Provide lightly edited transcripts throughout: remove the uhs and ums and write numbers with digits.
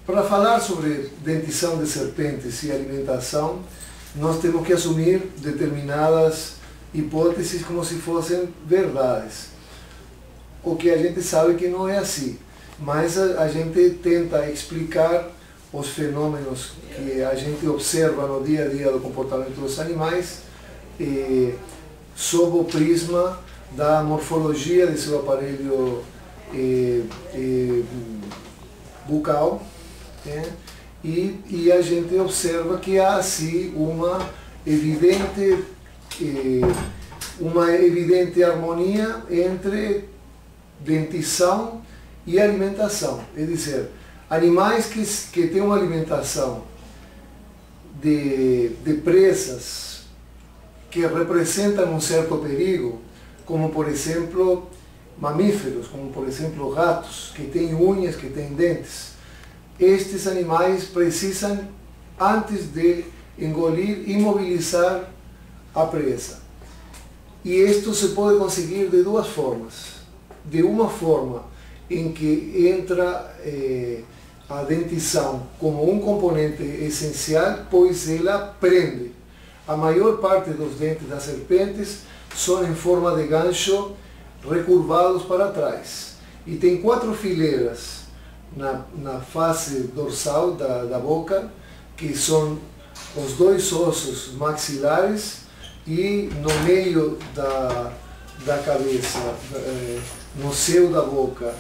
Para falar sobre dentição de serpentes e alimentação, nós temos que assumir determinadas hipóteses como se fossem verdades. O que a gente sabe que não é assim, mas a gente tenta explicar os fenômenos que a gente observa no dia a dia do comportamento dos animais sob o prisma da morfologia de seu aparelho bucal, né? E a gente observa que há assim uma evidente harmonia entre dentição e alimentação. É dizer, animais que têm uma alimentação de presas que representam um certo perigo, como por exemplo mamíferos, como por exemplo ratos, que têm unhas, que têm dentes. Estes animais precisam, antes de engolir, imobilizar a presa. E isto se pode conseguir de duas formas. De uma forma em que entra a dentição como um componente essencial, pois ela prende. A maior parte dos dentes das serpentes são em forma de gancho recurvados para trás. E tem 4 fileiras na face dorsal da boca, que são os 2 ossos maxilares, e no meio da cabeça, no céu da boca,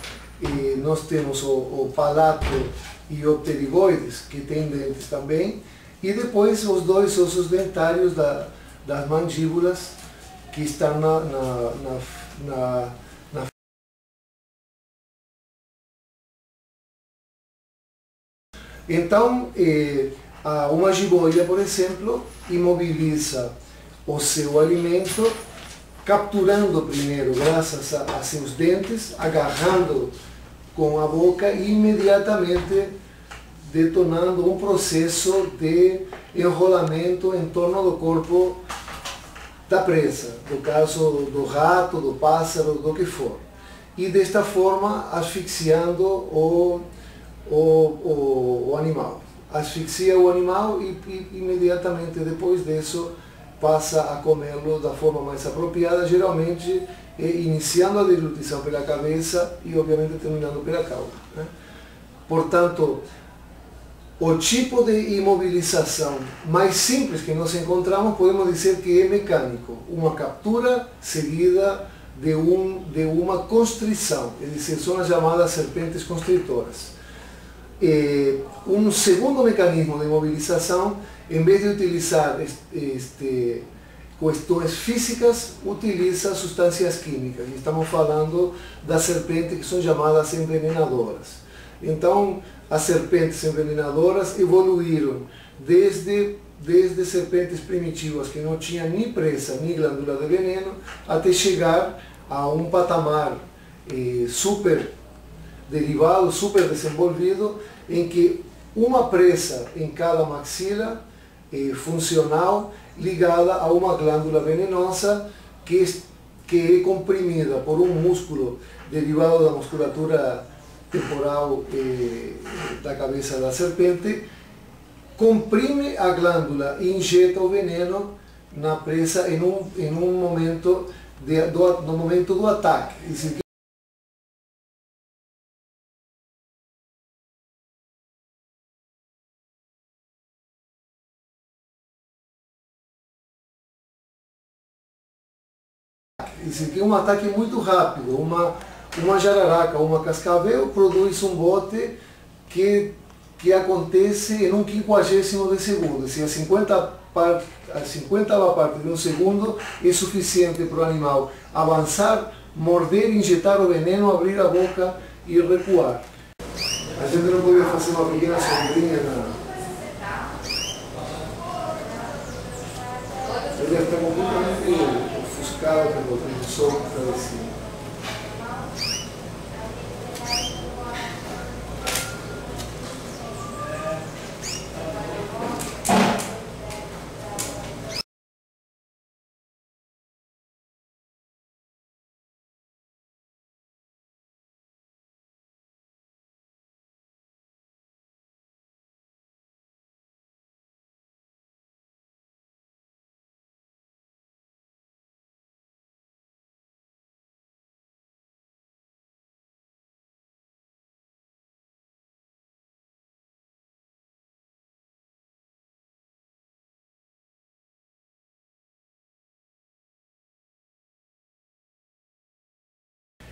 nós temos o palato e o pterigoides, que tem dentes também, e depois os 2 ossos dentários das mandíbulas, que estão na Então, uma jiboia, por exemplo, imobiliza o seu alimento, capturando primeiro, graças a seus dentes, agarrando com a boca e imediatamente detonando um processo de enrolamento em torno do corpo da presa, no caso do rato, do pássaro, do que for. E desta forma asfixiando o animal. Asfixia o animal e imediatamente depois disso passa a comê-lo da forma mais apropriada, geralmente iniciando a deglutição pela cabeça e obviamente terminando pela cauda, né? Portanto, o tipo de imobilização mais simples que nós encontramos, podemos dizer que é mecânico, uma captura seguida de uma constrição, é dizer, são as chamadas serpentes constritoras. Um segundo mecanismo de imobilização, em vez de utilizar questões físicas, utiliza substâncias químicas. Estamos falando das serpentes que são chamadas envenenadoras. Então, as serpentes envenenadoras evoluíram desde serpentes primitivas que não tinham nem presa nem glândula de veneno, até chegar a um patamar super derivado, super desenvolvido, em que uma presa em cada maxila funcional, ligada a uma glândula venenosa que é comprimida por um músculo derivado da musculatura temporal da cabeça da serpente, comprime a glândula e injeta o veneno na presa no momento do ataque. Isso aqui é um ataque muito rápido. Uma jararaca, uma cascavel produz um bote que acontece em um 50º de segundo. Se a 50 parte de um segundo é suficiente para o animal avançar, morder, injetar o veneno, abrir a boca e recuar. A gente não podia fazer uma pequena sombrinha Ele está completamente ofuscado pelo sol que está assim.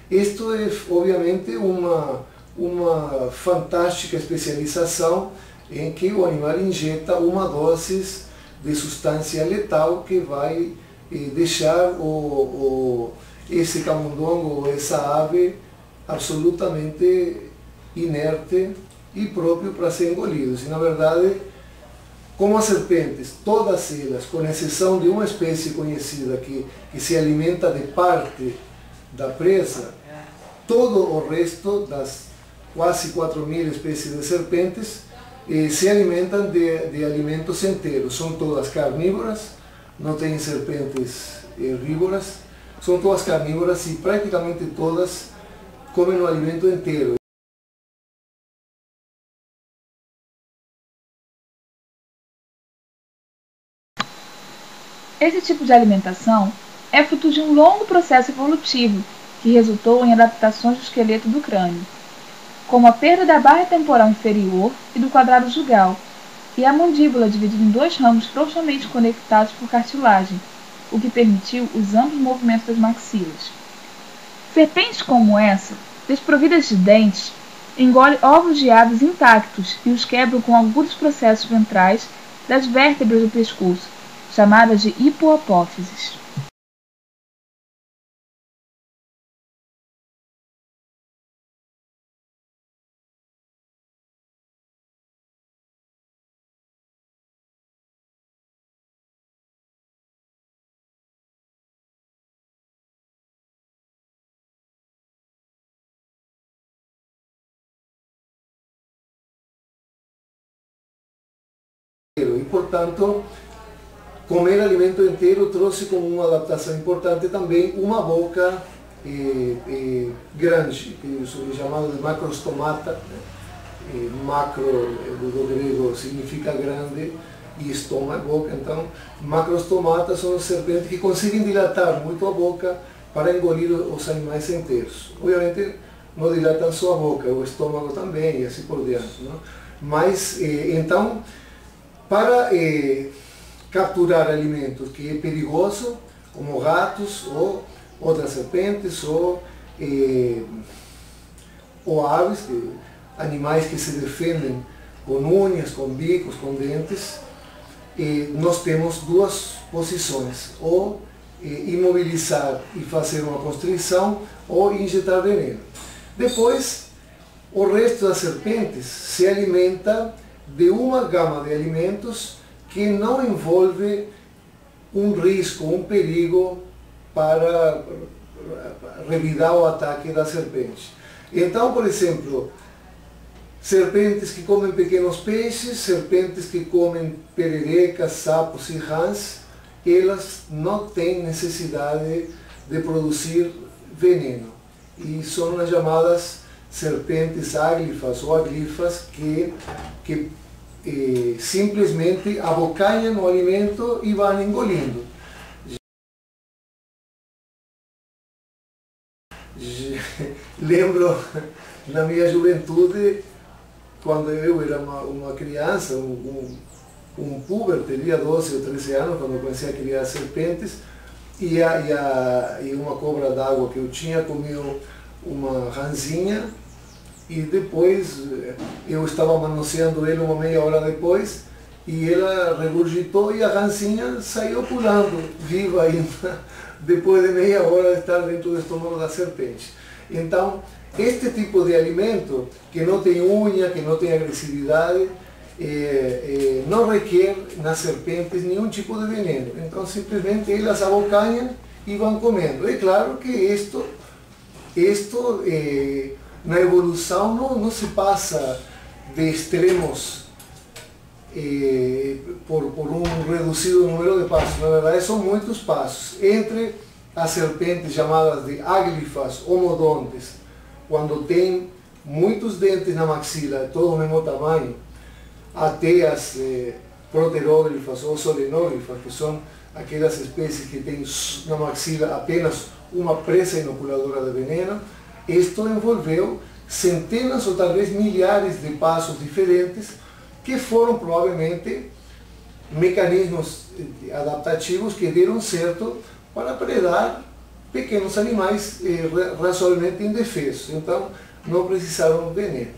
Isto é, obviamente, uma fantástica especialização em que o animal injeta uma dose de substância letal que vai deixar esse camundongo ou essa ave absolutamente inerte e próprio para ser engolido. E, na verdade, como as serpentes, todas elas, com exceção de uma espécie conhecida que se alimenta de parte da presa, todo o resto das quase 4.000 espécies de serpentes se alimentam de alimentos inteiros. São todas carnívoras, não tem serpentes herbívoras, são todas carnívoras e praticamente todas comem o alimento inteiro. Esse tipo de alimentação é fruto de um longo processo evolutivo que resultou em adaptações do esqueleto do crânio, como a perda da barra temporal inferior e do quadrado jugal, e a mandíbula dividida em dois ramos frouxamente conectados por cartilagem, o que permitiu os amplos movimentos das maxilas. Serpentes como essa, desprovidas de dentes, engolem ovos de aves intactos e os quebram com agudos processos ventrais das vértebras do pescoço, chamadas de hipoapófises. E, portanto, comer alimento inteiro trouxe como uma adaptação importante também uma boca grande, que é chamado de macrostomata. Macro do grego significa grande e estômago, boca. Então, macrostomatas são as serpentes que conseguem dilatar muito a boca para engolir os animais inteiros. Obviamente, não dilatam só a boca, o estômago também e assim por diante. Não? Mas, então, para capturar alimentos que é perigoso, como ratos ou outras serpentes ou aves, animais que se defendem com unhas, com bicos, com dentes, nós temos duas posições: ou imobilizar e fazer uma constrição, ou injetar veneno. Depois, o resto das serpentes se alimenta de uma gama de alimentos que não envolve um risco, um perigo para revidar o ataque da serpente. Então, por exemplo, serpentes que comem pequenos peixes, serpentes que comem pererecas, sapos e rãs, elas não têm necessidade de produzir veneno. E são as chamadas serpentes áglifas ou aglifas que simplesmente abocanham o alimento e vão engolindo. Lembro na minha juventude, quando eu era uma criança, um puber, teria 12 ou 13 anos, quando eu comecei a criar serpentes, e uma cobra d'água que eu tinha comeu uma rãzinha, e depois eu estava manuseando ele uma meia hora depois, e ela regurgitou e a rãzinha saiu pulando, viva ainda, depois de meia hora de estar dentro do estômago da serpente. Então, este tipo de alimento, que não tem unha, que não tem agressividade, não requer nas serpentes nenhum tipo de veneno. Então, simplesmente elas abocanham e vão comendo. É claro que isto na evolução não se passa de extremos por um reduzido número de passos. Na verdade, são muitos passos. Entre as serpentes chamadas de aglifas homodontes, quando tem muitos dentes na maxila, todos do mesmo tamanho, até as proteróglifas ou solenóglifas, que são aquelas espécies que têm na maxila apenas uma presa inoculadora de veneno. Isto envolveu centenas ou talvez milhares de passos diferentes que foram provavelmente mecanismos adaptativos que deram certo para predar pequenos animais razoavelmente indefesos, então não precisaram veneno.